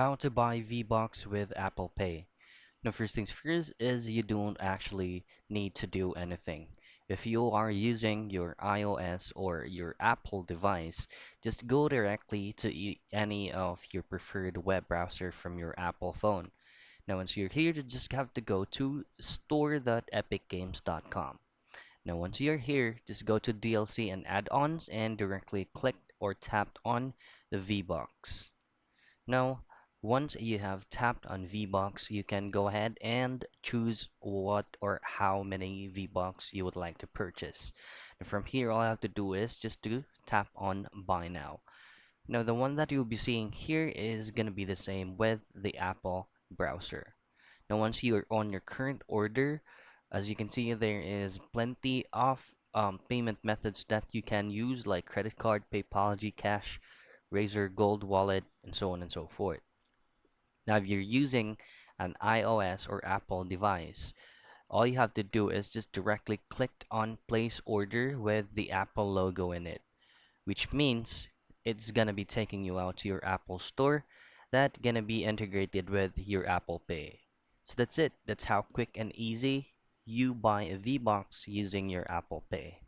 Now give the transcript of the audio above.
How to buy V-Bucks with Apple Pay. Now, first things first is you don't actually need to do anything. If you are using your iOS or your Apple device, just go directly to any of your preferred web browser from your Apple phone. Now, once you're here, you just have to go to store.epicgames.com. Now, once you're here, just go to DLC and add-ons and directly click or tap on the V-Bucks. Now, once you have tapped on V-Bucks, you can go ahead and choose what or how many V-Bucks you would like to purchase. And from here, all I have to do is just to tap on Buy Now. Now, the one that you'll be seeing here is going to be the same with the Apple browser. Now, once you're on your current order, as you can see, there is plenty of payment methods that you can use, like credit card, PayPal, Gcash, Razer Gold Wallet, and so on and so forth. Now, if you're using an iOS or Apple device, all you have to do is just directly click on place order with the Apple logo in it, which means it's gonna be taking you out to your Apple store that's gonna be integrated with your Apple Pay. So that's it. That's how quick and easy you buy a V-Box using your Apple Pay.